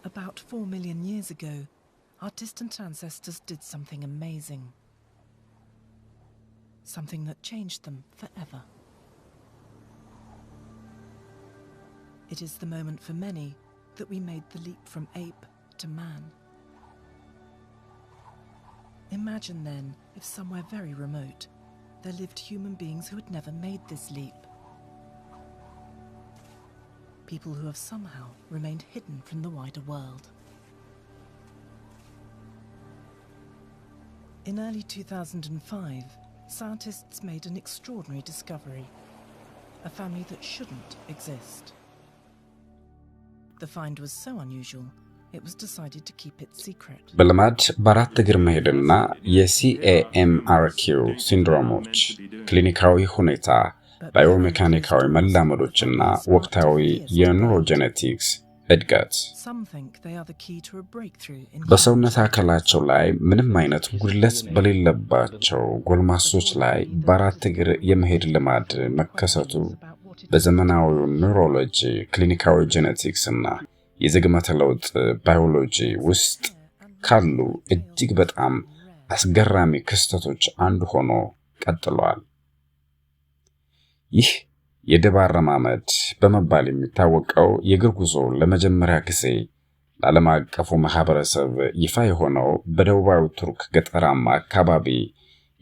About 4 million years ago, our distant ancestors did something amazing. Something that changed them forever. It is the moment for many that we made the leap from ape to man. Imagine then if somewhere very remote there lived human beings who had never made this leap. People who have somehow remained hidden from the wider world. In early 2005, scientists made an extraordinary discovery. A family that shouldn't exist. The find was so unusual, it was decided to keep it secret. በልማድ በአራት እግር መሄድና የCAMRQ ሲንድሮሞች ክሊኒካዊ ሁኔታ ባዮሜካኒካዊ መላመዶችና ወቅታዊ የኒውሮጄኔቲክስ እድገት በሰውነት አካላቸው ላይ ምንም አይነት ጉድለት በሌለባቸው ጎልማሶች ላይ በአራት እግር የመሄድ ልማድ መከሰቱ በዘመናዊ ኒውሮሎጂ ክሊኒካዊ ጄኔቲክስ እና የዝግመተ ለውጥ ባዮሎጂ ውስጥ ካሉ እጅግ በጣም አስገራሚ ክስተቶች አንዱ ሆኖ ቀጥሏል። ይህ የደባረማመድ በመባል የሚታወቀው የእግር ጉዞ ለመጀመሪያ ጊዜ ለዓለም አቀፉ ማህበረሰብ ይፋ የሆነው በደቡባዊ ቱርክ ገጠራማ አካባቢ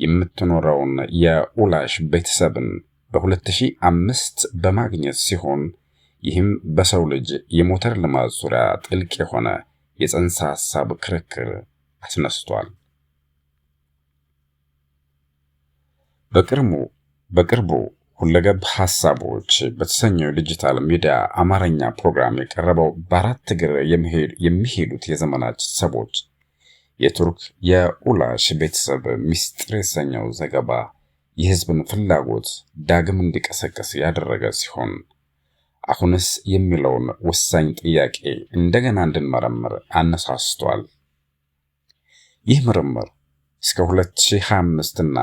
የምትኖረውን የኡላሽ ቤተሰብን በ2005 በማግኘት ሲሆን ይህም በሰው ልጅ የሞተር ልማት ዙሪያ ጥልቅ የሆነ የጽንሰ ሐሳብ ክርክር አስነስቷል። በቅርቡ ሁለገብ ሐሳቦች በተሰኘው ዲጂታል ሚዲያ አማርኛ ፕሮግራም የቀረበው በአራት እግር የሚሄዱት የዘመናት ሰዎች የቱርክ የኡላሽ ቤተሰብ ሚስጥር የተሰኘው ዘገባ የህዝብን ፍላጎት ዳግም እንዲቀሰቀስ ያደረገ ሲሆን አሁንስ የሚለውን ወሳኝ ጥያቄ እንደገና እንድንመረምር አነሳስቷል። ይህ ምርምር እስከ 2025 እና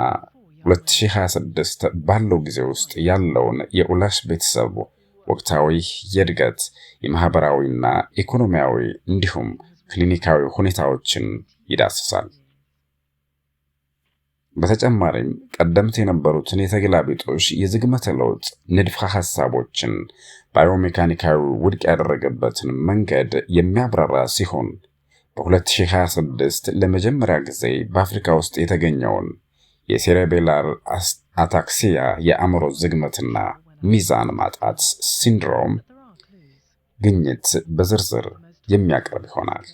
2026 ባለው ጊዜ ውስጥ ያለውን የኡላሽ ቤተሰብ ወቅታዊ የእድገት የማህበራዊና ኢኮኖሚያዊ እንዲሁም ክሊኒካዊ ሁኔታዎችን ይዳስሳል። በተጨማሪም ቀደምት የነበሩትን የተገላቢጦሽ የዝግመተ ለውጥ ንድፈ ሐሳቦችን ባዮሜካኒካዊ ውድቅ ያደረገበትን መንገድ የሚያብራራ ሲሆን በ2026 ለመጀመሪያ ጊዜ በአፍሪካ ውስጥ የተገኘውን የሴሬቤላር አታክሲያ የአእምሮ ዝግመትና ሚዛን ማጣት ሲንድሮም ግኝት በዝርዝር የሚያቀርብ ይሆናል።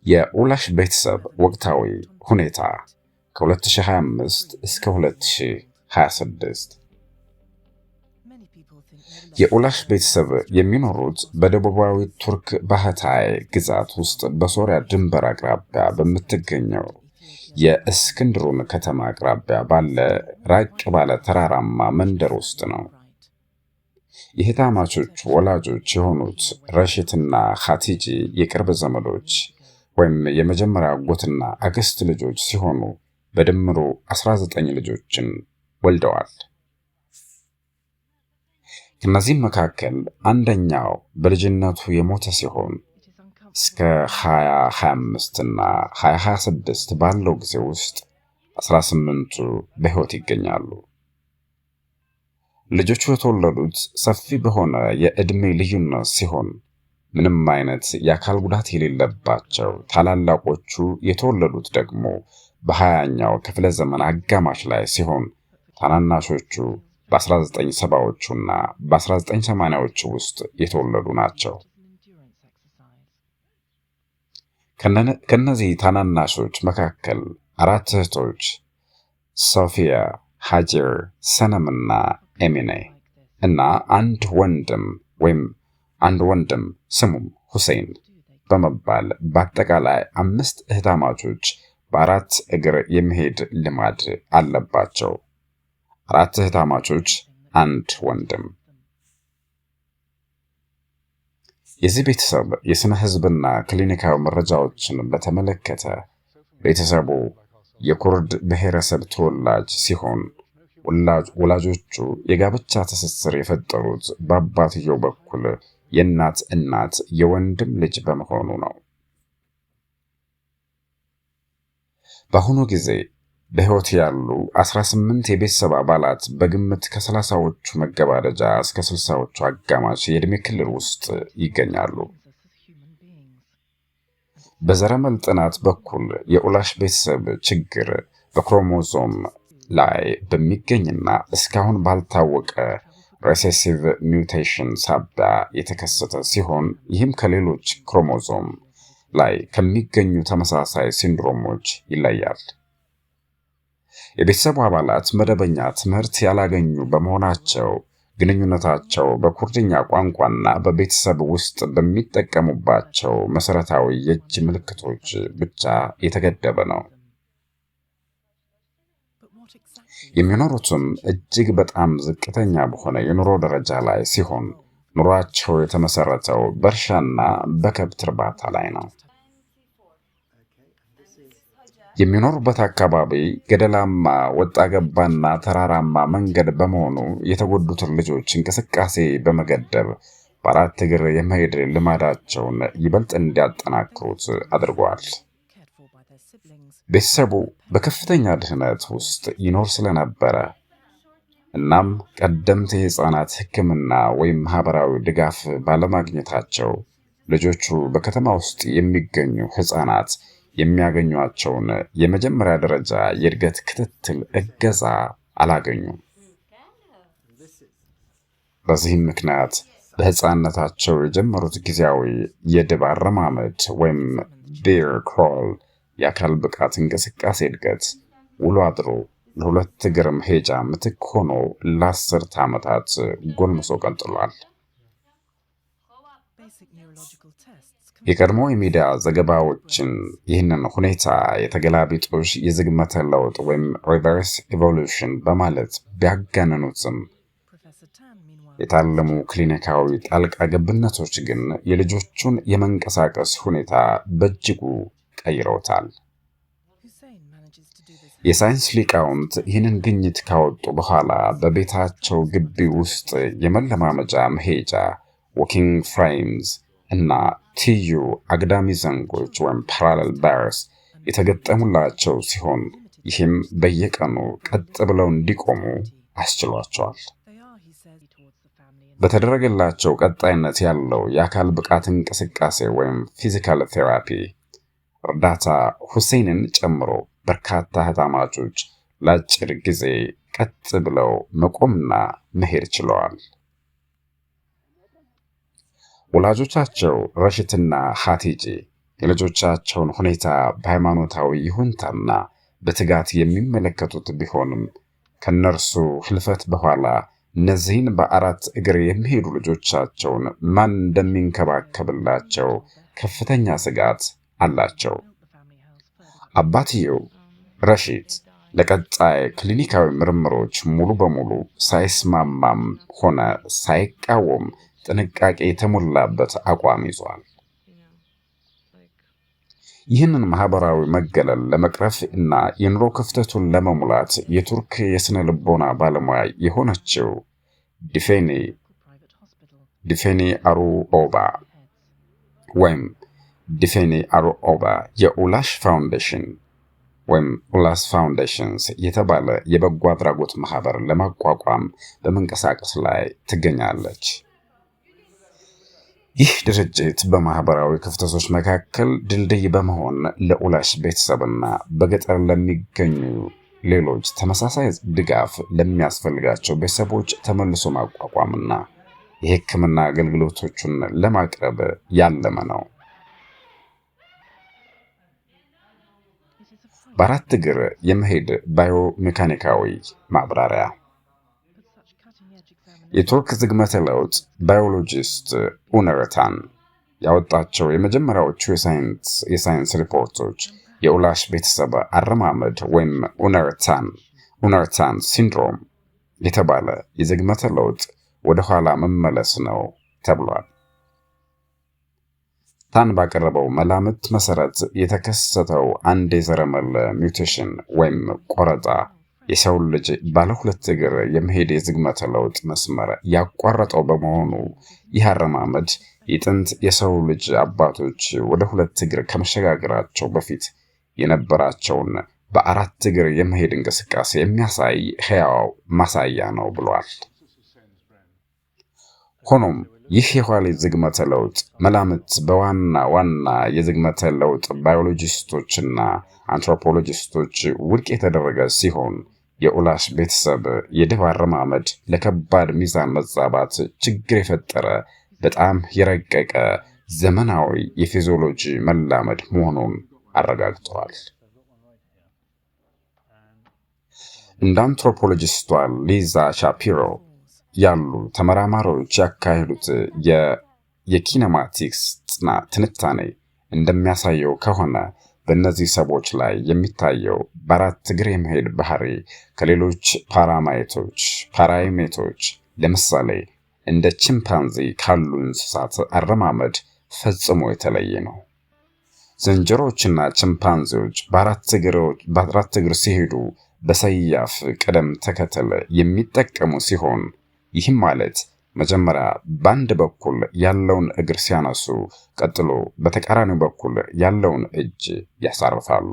የኡላሽ ቤተሰብ ወቅታዊ ሁኔታ ከ2025 እስከ 2026 የኡላሽ ቤተሰብ የሚኖሩት በደቡባዊ ቱርክ ባህታይ ግዛት ውስጥ በሶሪያ ድንበር አቅራቢያ በምትገኘው የእስክንድሩን ከተማ አቅራቢያ ባለ ራቅ ባለ ተራራማ መንደር ውስጥ ነው። የህታማቾች ወላጆች የሆኑት ረሺትና ኻቲጂ የቅርብ ዘመዶች ወይም የመጀመሪያ አጎትና አክስት ልጆች ሲሆኑ በድምሩ 19 ልጆችን ወልደዋል። ከነዚህም መካከል አንደኛው በልጅነቱ የሞተ ሲሆን እስከ 2025 እና 2026 ባለው ጊዜ ውስጥ 18ቱ በህይወት ይገኛሉ። ልጆቹ የተወለዱት ሰፊ በሆነ የእድሜ ልዩነት ሲሆን ምንም አይነት የአካል ጉዳት የሌለባቸው ታላላቆቹ የተወለዱት ደግሞ በ20ኛው ክፍለ ዘመን አጋማሽ ላይ ሲሆን ታናናሾቹ በ1970ዎቹና በ1980ዎቹ ውስጥ የተወለዱ ናቸው። ከነዚህ ታናናሾች መካከል አራት እህቶች ሶፊያ፣ ሃጀር፣ ሰነምና ኤሚኔ እና አንድ ወንድም ስሙም ሁሴን በመባል በአጠቃላይ 5 እህታማቾች በአራት እግር የመሄድ ልማድ አለባቸው። 4 እህታማቾች፣ አንድ ወንድም። የዚህ ቤተሰብ የስነ ህዝብና ክሊኒካዊ መረጃዎችን በተመለከተ ቤተሰቡ የኩርድ ብሔረሰብ ተወላጅ ሲሆን ወላጆቹ የጋብቻ ትስስር የፈጠሩት በአባትየው በኩል የእናት እናት የወንድም ልጅ በመሆኑ ነው። በአሁኑ ጊዜ በሕይወት ያሉ 18 የቤተሰብ አባላት በግምት ከ30ዎቹ መገባደጃ እስከ 60ዎቹ አጋማሽ የዕድሜ ክልል ውስጥ ይገኛሉ። በዘረመል ጥናት በኩል የኡላሽ ቤተሰብ ችግር በክሮሞዞም ላይ በሚገኝና እስካሁን ባልታወቀ ሬሴሲቭ ሚውቴሽን ሳቢያ የተከሰተ ሲሆን ይህም ከሌሎች ክሮሞዞም ላይ ከሚገኙ ተመሳሳይ ሲንድሮሞች ይለያል። የቤተሰቡ አባላት መደበኛ ትምህርት ያላገኙ በመሆናቸው ግንኙነታቸው በኩርድኛ ቋንቋና በቤተሰብ ውስጥ በሚጠቀሙባቸው መሰረታዊ የእጅ ምልክቶች ብቻ የተገደበ ነው። የሚኖሩትም እጅግ በጣም ዝቅተኛ በሆነ የኑሮ ደረጃ ላይ ሲሆን ኑሯቸው የተመሰረተው በእርሻና በከብት እርባታ ላይ ነው። የሚኖሩበት አካባቢ ገደላማ፣ ወጣ ገባና ተራራማ መንገድ በመሆኑ የተጎዱትን ልጆች እንቅስቃሴ በመገደብ በአራት እግር የመሄድ ልማዳቸውን ይበልጥ እንዲያጠናክሩት አድርጓል። ቤተሰቡ በከፍተኛ ድህነት ውስጥ ይኖር ስለነበረ እናም ቀደምት የሕፃናት ሕክምና ወይም ማህበራዊ ድጋፍ ባለማግኘታቸው ልጆቹ በከተማ ውስጥ የሚገኙ ሕፃናት የሚያገኟቸውን የመጀመሪያ ደረጃ የእድገት ክትትል እገዛ አላገኙም። በዚህም ምክንያት በሕፃንነታቸው የጀመሩት ጊዜያዊ የድብ አረማመድ ወይም ቤር ክሮል የአካል ብቃት እንቅስቃሴ እድገት ውሎ አድሮ ለሁለት እግር መሄጃ ምትክ ሆኖ ለ10 ዓመታት ጎልምሶ ቀጥሏል። የቀድሞ የሚዲያ ዘገባዎችን ይህንን ሁኔታ የተገላቢጦሽ የዝግመተ ለውጥ ወይም ሪቨርስ ኢቮሉሽን በማለት ቢያጋንኑትም የታለሙ ክሊኒካዊ ጣልቃ ገብነቶች ግን የልጆቹን የመንቀሳቀስ ሁኔታ በእጅጉ ቀይረውታል። የሳይንስ ሊቃውንት ይህንን ግኝት ካወጡ በኋላ በቤታቸው ግቢ ውስጥ የመለማመጃ መሄጃ ዎኪንግ ፍሬምስ እና ትዩ አግዳሚ ዘንጎች ወይም ፓራሌል ባርስ የተገጠሙላቸው ሲሆን ይህም በየቀኑ ቀጥ ብለው እንዲቆሙ አስችሏቸዋል። በተደረገላቸው ቀጣይነት ያለው የአካል ብቃት እንቅስቃሴ ወይም ፊዚካል ቴራፒ እርዳታ ሁሴንን ጨምሮ በርካታ ህታማቾች ለአጭር ጊዜ ቀጥ ብለው መቆምና መሄድ ችለዋል። ወላጆቻቸው ረሽትና ሀቲጂ የልጆቻቸውን ሁኔታ በሃይማኖታዊ ይሁንታና በትጋት የሚመለከቱት ቢሆንም ከነርሱ ህልፈት በኋላ እነዚህን በአራት እግር የሚሄዱ ልጆቻቸውን ማን እንደሚንከባከብላቸው ከፍተኛ ስጋት አላቸው። አባትየው ረሺድ ለቀጣይ ክሊኒካዊ ምርምሮች ሙሉ በሙሉ ሳይስማማም ሆነ ሳይቃወም ጥንቃቄ የተሞላበት አቋም ይዟል። ይህንን ማህበራዊ መገለል ለመቅረፍ እና የኑሮ ክፍተቱን ለመሙላት የቱርክ የስነ ልቦና ባለሙያ የሆነችው ዲፌኒ አሩኦባ ወይም ዲፌኒ አሩኦባ የኡላሽ ፋውንዴሽን ወይም ኡላስ ፋውንዴሽንስ የተባለ የበጎ አድራጎት ማህበር ለማቋቋም በመንቀሳቀስ ላይ ትገኛለች። ይህ ድርጅት በማህበራዊ ክፍተቶች መካከል ድልድይ በመሆን ለኡላሽ ቤተሰብና በገጠር ለሚገኙ ሌሎች ተመሳሳይ ድጋፍ ለሚያስፈልጋቸው ቤተሰቦች ተመልሶ ማቋቋምና የሕክምና አገልግሎቶችን ለማቅረብ ያለመ ነው። በአራት እግር የመሄድ ባዮሜካኒካዊ ማብራሪያ የቱርክ ዝግመተ ለውጥ ባዮሎጂስት ኡነርታን ያወጣቸው የመጀመሪያዎቹ የሳይንስ ሪፖርቶች የኡላሽ ቤተሰብ አረማመድ ወይም ኡነርታን ሲንድሮም የተባለ የዝግመተ ለውጥ ወደ ኋላ መመለስ ነው ተብሏል። ታን ባቀረበው መላምት መሰረት የተከሰተው አንድ የዘረመል ሚውቴሽን ወይም ቆረጣ የሰው ልጅ ባለ ሁለት እግር የመሄድ የዝግመተ ለውጥ መስመር ያቋረጠው በመሆኑ ይህ አረማመድ የጥንት የሰው ልጅ አባቶች ወደ ሁለት እግር ከመሸጋገራቸው በፊት የነበራቸውን በአራት እግር የመሄድ እንቅስቃሴ የሚያሳይ ሕያው ማሳያ ነው ብሏል። ሆኖም ይህ የኋሊት ዝግመተ ለውጥ መላምት በዋና ዋና የዝግመተ ለውጥ ባዮሎጂስቶችና አንትሮፖሎጂስቶች ውድቅ የተደረገ ሲሆን የኡላሽ ቤተሰብ የድብ አረማመድ ለከባድ ሚዛን መዛባት ችግር የፈጠረ በጣም የረቀቀ ዘመናዊ የፊዚዮሎጂ መላመድ መሆኑን አረጋግጠዋል። እንደ አንትሮፖሎጂስቷ ሊዛ ሻፒሮ ያሉ ተመራማሪዎች ያካሄዱት የኪኔማቲክስ ትንታኔ እንደሚያሳየው ከሆነ በእነዚህ ሰዎች ላይ የሚታየው በአራት እግር የመሄድ ባህሪ ከሌሎች ፓራይሜቶች ለምሳሌ እንደ ቺምፓንዚ ካሉ እንስሳት አረማመድ ፈጽሞ የተለየ ነው። ዝንጀሮችና ቺምፓንዚዎች በአራት እግር ሲሄዱ በሰያፍ ቅደም ተከተል የሚጠቀሙ ሲሆን ይህም ማለት መጀመሪያ በአንድ በኩል ያለውን እግር ሲያነሱ ቀጥሎ በተቃራኒው በኩል ያለውን እጅ ያሳርፋሉ።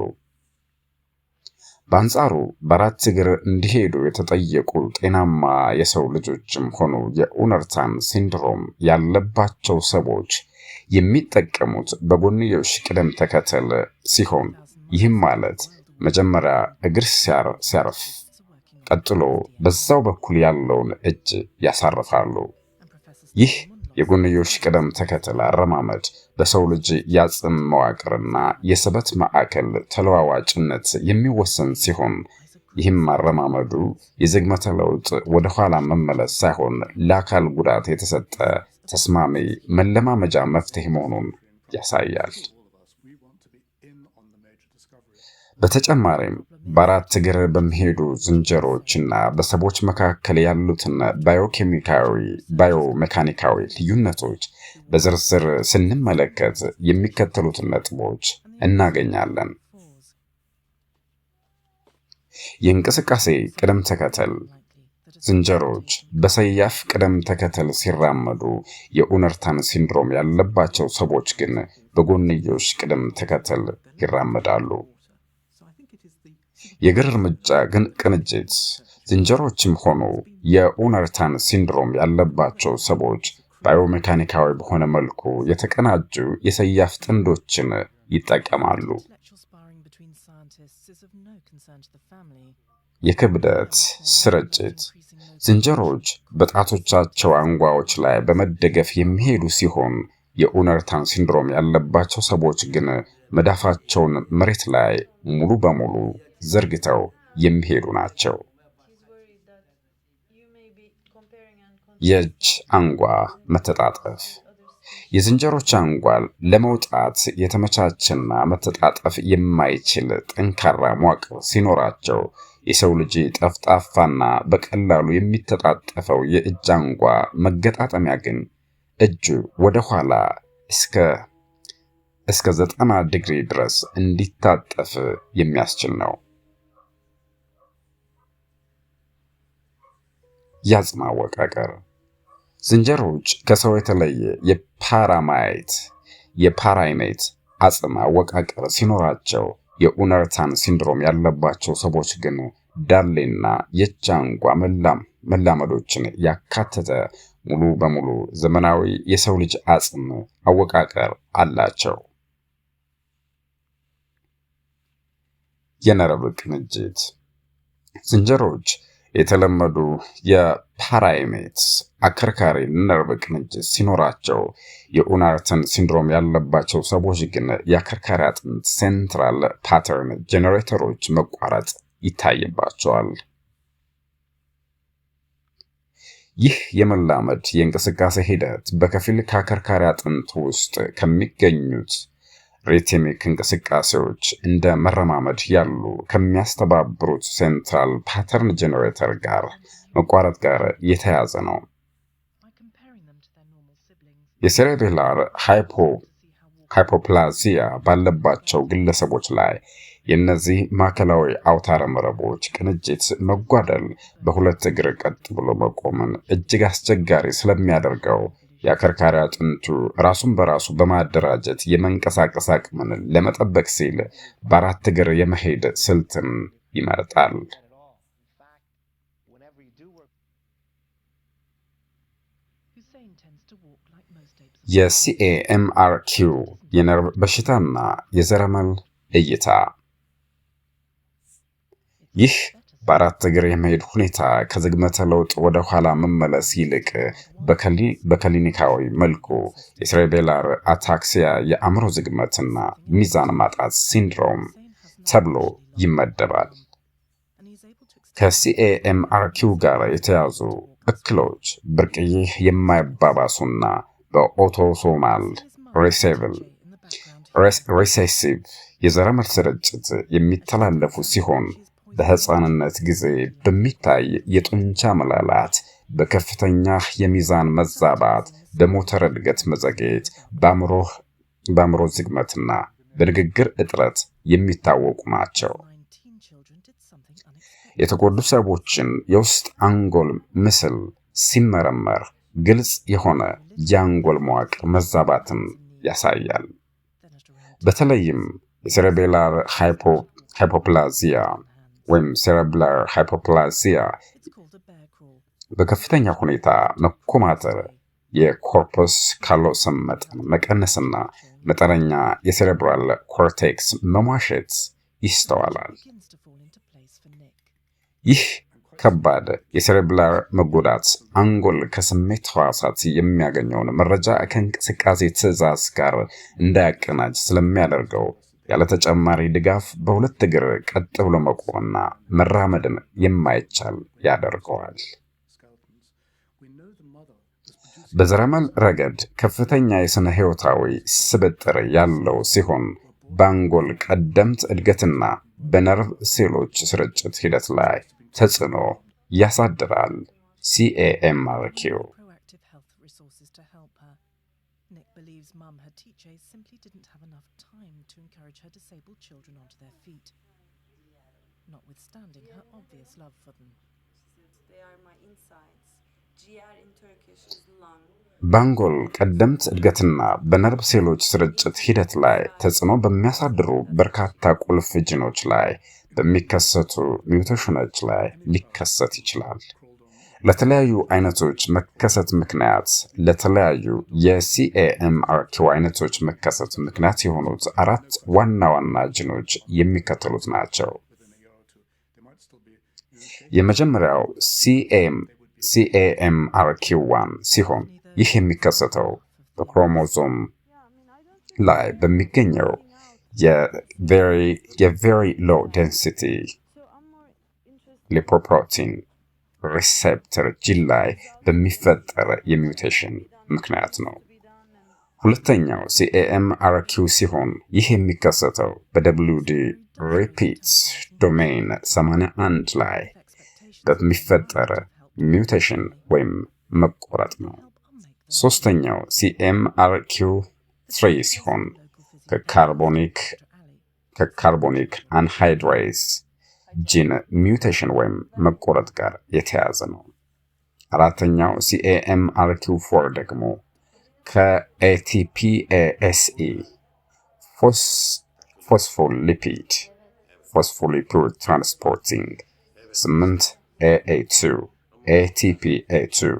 በአንጻሩ በአራት እግር እንዲሄዱ የተጠየቁ ጤናማ የሰው ልጆችም ሆኑ የኡነርታን ሲንድሮም ያለባቸው ሰዎች የሚጠቀሙት በጎንዮሽ ቅደም ተከተል ሲሆን ይህም ማለት መጀመሪያ እግር ሲያርፍ ቀጥሎ በዛው በኩል ያለውን እጅ ያሳርፋሉ። ይህ የጎንዮሽ ቅደም ተከተል አረማመድ በሰው ልጅ የአጽም መዋቅርና የስበት ማዕከል ተለዋዋጭነት የሚወሰን ሲሆን ይህም አረማመዱ የዝግመተ ለውጥ ወደ ኋላ መመለስ ሳይሆን ለአካል ጉዳት የተሰጠ ተስማሚ መለማመጃ መፍትሄ መሆኑን ያሳያል። በተጨማሪም በአራት እግር በሚሄዱ ዝንጀሮችና በሰዎች መካከል ያሉትን ባዮሜካኒካዊ ልዩነቶች በዝርዝር ስንመለከት የሚከተሉትን ነጥቦች እናገኛለን። የእንቅስቃሴ ቅደም ተከተል ዝንጀሮች በሰያፍ ቅደም ተከተል ሲራመዱ የኡነርታን ሲንድሮም ያለባቸው ሰዎች ግን በጎንዮሽ ቅደም ተከተል ይራመዳሉ። የእግር እርምጃ ግን ቅንጅት ዝንጀሮችም ሆኑ የኡነርታን ሲንድሮም ያለባቸው ሰዎች ባዮሜካኒካዊ በሆነ መልኩ የተቀናጁ የሰያፍ ጥንዶችን ይጠቀማሉ። የክብደት ስርጭት ዝንጀሮች በጣቶቻቸው አንጓዎች ላይ በመደገፍ የሚሄዱ ሲሆን የኡነርታን ሲንድሮም ያለባቸው ሰዎች ግን መዳፋቸውን መሬት ላይ ሙሉ በሙሉ ዘርግተው የሚሄዱ ናቸው። የእጅ አንጓ መተጣጠፍ የዝንጀሮች አንጓል ለመውጣት የተመቻቸና መተጣጠፍ የማይችል ጠንካራ መዋቅር ሲኖራቸው የሰው ልጅ ጠፍጣፋና በቀላሉ የሚተጣጠፈው የእጅ አንጓ መገጣጠሚያ ግን እጁ ወደ ኋላ እስከ 90 ዲግሪ ድረስ እንዲታጠፍ የሚያስችል ነው። የአጽም አወቃቀር ዝንጀሮች ከሰው የተለየ የፓራይሜት አጽም አወቃቀር ሲኖራቸው የኡነርታን ሲንድሮም ያለባቸው ሰዎች ግን ዳሌና የእጅ አንጓ መላመዶችን ያካተተ ሙሉ በሙሉ ዘመናዊ የሰው ልጅ አጽም አወቃቀር አላቸው። የነርቭ ቅንጅት ዝንጀሮች የተለመዱ የፓራይሜት አከርካሪ ነርቭ ቅንጅት ሲኖራቸው የኡነርታን ሲንድሮም ያለባቸው ሰዎች ግን የአከርካሪ አጥንት ሴንትራል ፓተርን ጄኔሬተሮች መቋረጥ ይታይባቸዋል። ይህ የመላመድ የእንቅስቃሴ ሂደት በከፊል ከአከርካሪ አጥንት ውስጥ ከሚገኙት ሪትሚክ እንቅስቃሴዎች እንደ መረማመድ ያሉ ከሚያስተባብሩት ሴንትራል ፓተርን ጄኔሬተር ጋር መቋረጥ ጋር የተያያዘ ነው። የሴሬቤላር ሃይፖፕላዚያ ባለባቸው ግለሰቦች ላይ የነዚህ ማዕከላዊ አውታረ መረቦች ቅንጅት መጓደል በሁለት እግር ቀጥ ብሎ መቆምን እጅግ አስቸጋሪ ስለሚያደርገው የአከርካሪ አጥንቱ ራሱን በራሱ በማደራጀት የመንቀሳቀስ አቅምን ለመጠበቅ ሲል በአራት እግር የመሄድ ስልትን ይመርጣል። የሲኤምአርኪው የነርቭ በሽታና የዘረመል እይታ። ይህ በአራት እግር የመሄድ ሁኔታ ከዝግመተ ለውጥ ወደ ኋላ መመለስ ይልቅ በክሊኒካዊ መልኩ የሴሬቤላር አታክሲያ የአእምሮ ዝግመትና ሚዛን ማጣት ሲንድሮም ተብሎ ይመደባል። ከሲኤምአርኪው ጋር የተያዙ እክሎች ብርቅዬ የማይባባሱና በኦቶሶማል ሬሴሲቭ የዘረመል ስርጭት የሚተላለፉ ሲሆን በሕፃንነት ጊዜ በሚታይ የጡንቻ መላላት፣ በከፍተኛ የሚዛን መዛባት፣ በሞተር እድገት መዘግየት፣ በአእምሮ ዝግመትና በንግግር እጥረት የሚታወቁ ናቸው። የተጎዱ ሰዎችን የውስጥ አንጎል ምስል ሲመረመር ግልጽ የሆነ የአንጎል መዋቅር መዛባትን ያሳያል። በተለይም የሴሬቤላር ሃይፖፕላዚያ ወይም ሴሬብላር ሃይፖፕላዚያ በከፍተኛ ሁኔታ መኮማተር፣ የኮርፐስ ካሎሰም መጠን መቀነስና መጠነኛ የሴሬብራል ኮርቴክስ መሟሸት ይስተዋላል። ይህ ከባድ የሴሬብላር መጎዳት አንጎል ከስሜት ሕዋሳት የሚያገኘውን መረጃ ከእንቅስቃሴ ትዕዛዝ ጋር እንዳያቀናጅ ስለሚያደርገው ያለ ተጨማሪ ድጋፍ በሁለት እግር ቀጥ ብሎ መቆምና መራመድን የማይቻል ያደርገዋል። በዘረመል ረገድ ከፍተኛ የስነ ሕይወታዊ ስብጥር ያለው ሲሆን በአንጎል ቀደምት እድገትና በነርቭ ሴሎች ስርጭት ሂደት ላይ ተጽዕኖ ያሳድራል። ሲኤምአርኪው Nick believes Mum had teachers simply didn't have enough time to encourage her disabled children onto their feet, notwithstanding her obvious love for them. They are my insides. GR in Turkish is lung. በአንጎል ቀደምት እድገትና በነርቭ ሴሎች ስርጭት ሂደት ላይ ተጽዕኖ በሚያሳድሩ በርካታ ቁልፍ ጂኖች ላይ በሚከሰቱ ሚውቴሽኖች ላይ ሊከሰት ይችላል። ለተለያዩ አይነቶች መከሰት ምክንያት ለተለያዩ የሲኤምአርኪው አይነቶች መከሰት ምክንያት የሆኑት አራት ዋና ዋና ጂኖች የሚከተሉት ናቸው። የመጀመሪያው ሲኤምአርኪው1 ሲሆን ይህ የሚከሰተው በክሮሞዞም ላይ በሚገኘው የቬሪ ሎው ዴንሲቲ ሊፖፕሮቲን ሪሴፕተር ጂን ላይ በሚፈጠር የሚውቴሽን ምክንያት ነው። ሁለተኛው ሲኤምአርኪው ሲሆን ይህ የሚከሰተው በWD ሪፒትስ ዶሜን 81 ላይ በሚፈጠር ሚውቴሽን ወይም መቆረጥ ነው። ሶስተኛው ሲኤምአርኪው3 ሲሆን ከካርቦኒክ አንሃይድሬዝ ጂን ሚውቴሽን ወይም መቆረጥ ጋር የተያያዘ ነው። አራተኛው ሲኤምአርኪው4 ደግሞ ከኤቲፒኤስኢ ፎስፎሊፒድ ትራንስፖርቲንግ 8 ኤኤ2 ኤቲፒኤ2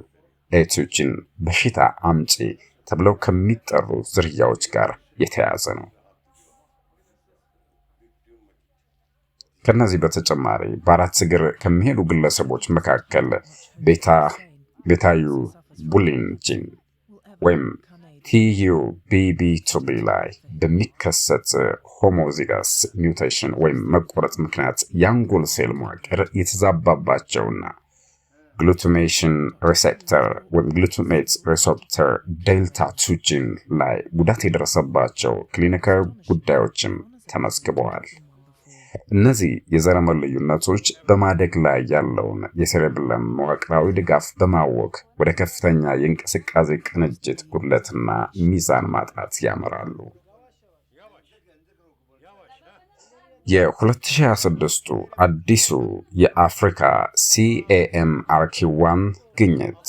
ጂን በሽታ አምጪ ተብለው ከሚጠሩ ዝርያዎች ጋር የተያያዘ ነው። ከነዚህ በተጨማሪ በአራት እግር ከሚሄዱ ግለሰቦች መካከል ቤታዩ ቡሊን ጂን ወይም TUBB2B ላይ በሚከሰት ሆሞዚጋስ ሚውቴሽን ወይም መቆረጥ ምክንያት የአንጎል ሴል መዋቅር የተዛባባቸውና ግሉታሜሽን ሪሴፕተር ወይም ግሉታሜት ሪሴፕተር ዴልታ 2 ጂን ላይ ጉዳት የደረሰባቸው ክሊኒካዊ ጉዳዮችም ተመዝግበዋል። እነዚህ የዘረመል ልዩነቶች በማደግ ላይ ያለውን የሴሬብለም መዋቅራዊ ድጋፍ በማወክ ወደ ከፍተኛ የእንቅስቃሴ ቅንጅት ጉድለትና ሚዛን ማጣት ያመራሉ። የ2026ቱ አዲሱ የአፍሪካ CAMRQ1 ግኝት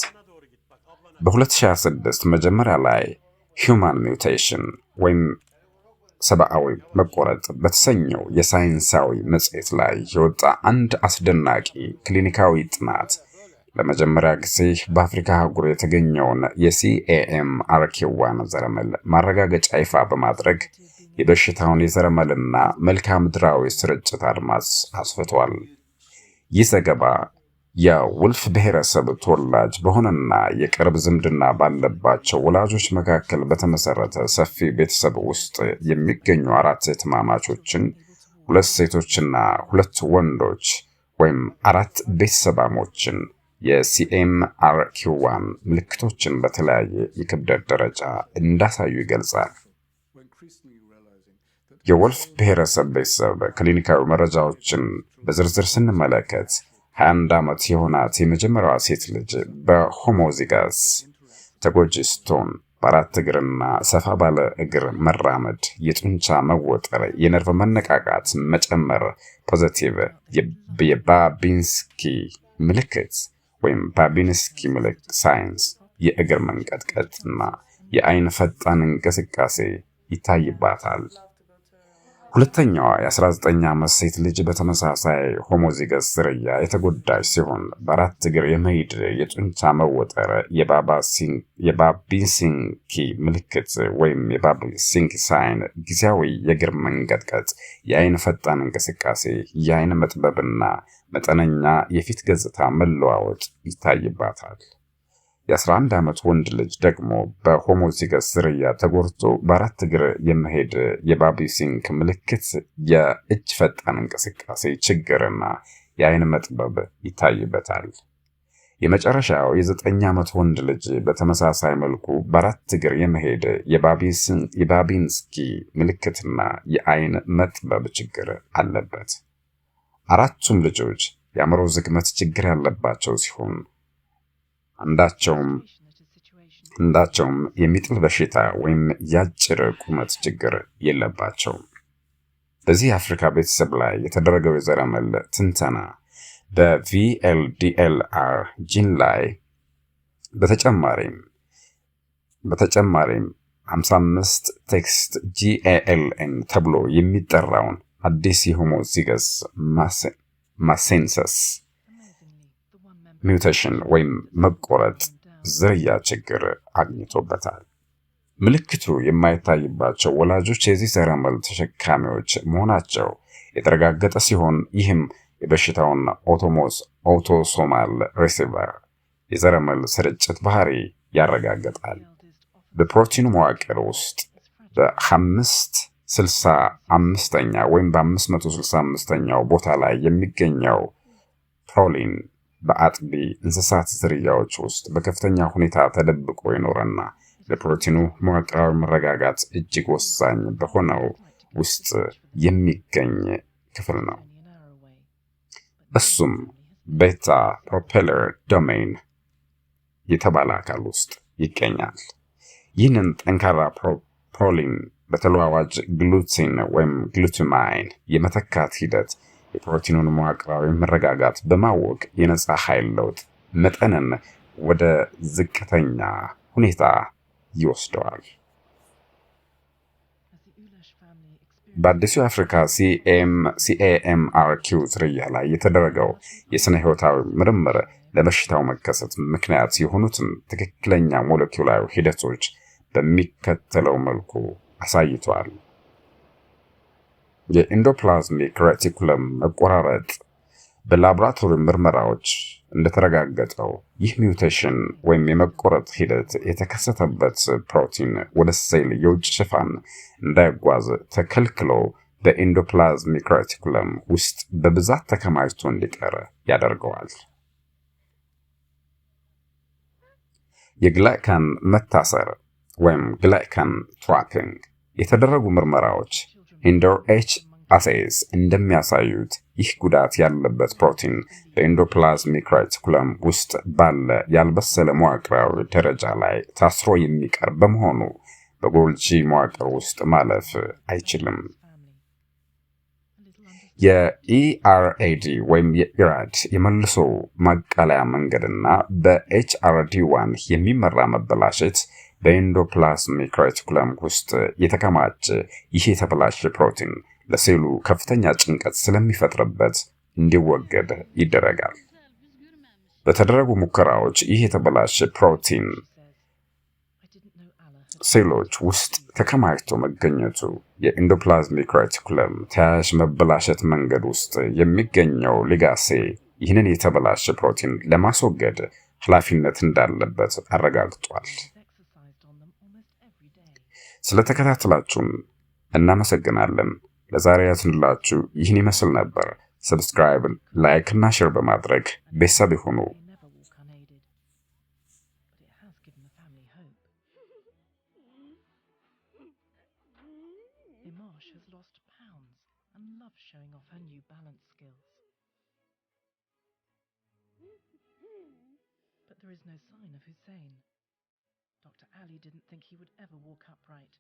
በ2026 መጀመሪያ ላይ Human Mutation ወይም ሰብአዊ መቆረጥ በተሰኘው የሳይንሳዊ መጽሔት ላይ የወጣ አንድ አስደናቂ ክሊኒካዊ ጥናት ለመጀመሪያ ጊዜ በአፍሪካ አህጉር የተገኘውን የCAMRQ1 ዘረመል ማረጋገጫ ይፋ በማድረግ የበሽታውን የዘረመልና መልክዓ ምድራዊ ስርጭት አድማስ አስፍቷል። ይህ ዘገባ የውልፍ ብሔረሰብ ተወላጅ በሆነና የቅርብ ዝምድና ባለባቸው ወላጆች መካከል በተመሰረተ ሰፊ ቤተሰብ ውስጥ የሚገኙ 4 እህትማማቾችን 2 ሴቶችና 2 ወንዶች ወይም 4 ቤተሰባሞችን የCAMRQ1 ምልክቶችን በተለያየ የክብደት ደረጃ እንዳሳዩ ይገልጻል። የወልፍ ብሔረሰብ ቤተሰብ ክሊኒካዊ መረጃዎችን በዝርዝር ስንመለከት 21 ዓመት የሆናት የመጀመሪያዋ ሴት ልጅ በሆሞዚጋስ ተጎጂ ስትሆን በአራት እግርና ሰፋ ባለ እግር መራመድ፣ የጡንቻ መወጠር፣ የነርቭ መነቃቃት መጨመር ፖዚቲቭ የባቢንስኪ ምልክት ወይም ባቢንስኪ ምልክት ሳይንስ፣ የእግር መንቀጥቀጥና የአይን ፈጣን እንቅስቃሴ ይታይባታል። ሁለተኛዋ የ19 ዓመት ሴት ልጅ በተመሳሳይ ሆሞዚገስ ዝርያ የተጎዳች ሲሆን በአራት እግር የመሄድ፣ የጡንቻ መወጠር፣ የባቢንስኪ ምልክት ወይም የባቢንስኪ ሳይን፣ ጊዜያዊ የእግር መንቀጥቀጥ፣ የአይን ፈጣን እንቅስቃሴ፣ የአይን መጥበብና መጠነኛ የፊት ገጽታ መለዋወጥ ይታይባታል። የ11 ዓመት ወንድ ልጅ ደግሞ በሆሞዚገስ ዝርያ ተጎድቶ በአራት እግር የመሄድ፣ የባቢንስኪ ምልክት፣ የእጅ ፈጣን እንቅስቃሴ ችግርና የአይን መጥበብ ይታይበታል። የመጨረሻው የ9 ዓመት ወንድ ልጅ በተመሳሳይ መልኩ በአራት እግር የመሄድ፣ የባቢንስኪ ምልክትና የአይን መጥበብ ችግር አለበት። አራቱም ልጆች የአእምሮ ዝግመት ችግር ያለባቸው ሲሆን አንዳቸውም የሚጥል በሽታ ወይም የአጭር ቁመት ችግር የለባቸውም። በዚህ የአፍሪካ ቤተሰብ ላይ የተደረገው የዘረመል ትንተና በVLDLR ጂን ላይ በተጨማሪም 55 ቴክስት GALN ተብሎ የሚጠራውን አዲስ የሆሞዚገስ ማሴንሰስ ሚውቴሽን ወይም መቆረጥ ዝርያ ችግር አግኝቶበታል። ምልክቱ የማይታይባቸው ወላጆች የዚህ ዘረመል ተሸካሚዎች መሆናቸው የተረጋገጠ ሲሆን ይህም የበሽታውን ኦቶሶማል ሪሲቨር የዘረመል ስርጭት ባህሪ ያረጋግጣል። በፕሮቲኑ መዋቅር ውስጥ በ565ኛ ወይም በ565ኛው ቦታ ላይ የሚገኘው ፕሮሊን በአጥቢ እንስሳት ዝርያዎች ውስጥ በከፍተኛ ሁኔታ ተደብቆ ይኖርና ለፕሮቲኑ መዋቅራዊ መረጋጋት እጅግ ወሳኝ በሆነው ውስጥ የሚገኝ ክፍል ነው። እሱም ቤታ ፕሮፔለር ዶሜን የተባለ አካል ውስጥ ይገኛል። ይህንን ጠንካራ ፕሮሊን በተለዋዋጭ ግሉቲን ወይም ግሉታማይን የመተካት ሂደት የፕሮቲኑን መዋቅራዊ መረጋጋት በማወቅ የነፃ ኃይል ለውጥ መጠንን ወደ ዝቅተኛ ሁኔታ ይወስደዋል። በአዲሱ የአፍሪካ CAMRQ ዝርያ ላይ የተደረገው የስነ ህይወታዊ ምርምር ለበሽታው መከሰት ምክንያት የሆኑትን ትክክለኛ ሞለኪውላዊ ሂደቶች በሚከተለው መልኩ አሳይቷል። የኢንዶፕላዝሚክ ሬቲኩለም መቆራረጥ በላቦራቶሪ ምርመራዎች እንደተረጋገጠው ይህ ሚውቴሽን ወይም የመቆረጥ ሂደት የተከሰተበት ፕሮቲን ወደ ሴል የውጭ ሽፋን እንዳይጓዝ ተከልክሎ በኢንዶፕላዝሚክ ሬቲኩለም ውስጥ በብዛት ተከማችቶ እንዲቀር ያደርገዋል። የግላይካን መታሰር ወይም ግላይካን ትራፒንግ የተደረጉ ምርመራዎች ኢንዶር-ኤች አሴይስ እንደሚያሳዩት ይህ ጉዳት ያለበት ፕሮቲን በኢንዶፕላዝሚክ ሬቲኩለም ውስጥ ባለ ያልበሰለ መዋቅራዊ ደረጃ ላይ ታስሮ የሚቀር በመሆኑ በጎልጂ መዋቅር ውስጥ ማለፍ አይችልም። የኢአርኤዲ ወይም የኢራድ የመልሶ ማቃለያ መንገድና በኤችአርዲ1 የሚመራ መበላሸት በኢንዶፕላዝሚክ ሬቲኩለም ውስጥ የተከማቸ ይህ የተበላሸ ፕሮቲን ለሴሉ ከፍተኛ ጭንቀት ስለሚፈጥርበት እንዲወገድ ይደረጋል። በተደረጉ ሙከራዎች ይህ የተበላሸ ፕሮቲን ሴሎች ውስጥ ተከማችቶ መገኘቱ የኢንዶፕላዝሚክ ሬቲኩለም ተያያዥ መበላሸት መንገድ ውስጥ የሚገኘው ሊጋሴ ይህንን የተበላሸ ፕሮቲን ለማስወገድ ኃላፊነት እንዳለበት አረጋግጧል። ስለተከታተላችሁን እናመሰግናለን። ለዛሬ ያዝንላችሁ ይህን ይመስል ነበር። ሰብስክራይብ፣ ላይክ እና ሼር በማድረግ ቤተሰብ ይሁኑ። Imash has lost pounds and loves showing off her new balance skills. But there is no sign of Hussein. Dr. Ali didn't think he would ever walk upright.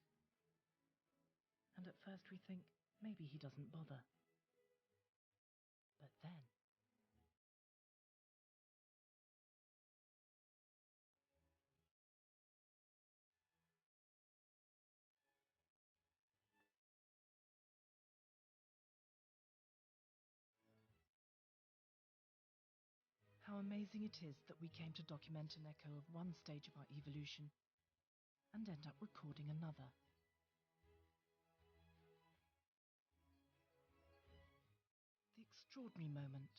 And at first we think maybe he doesn't bother. But then... How amazing it is that we came to document an echo of one stage of our evolution and end up recording another. The extraordinary moment,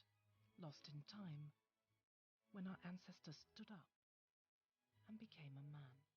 lost in time, when our ancestor stood up and became a man.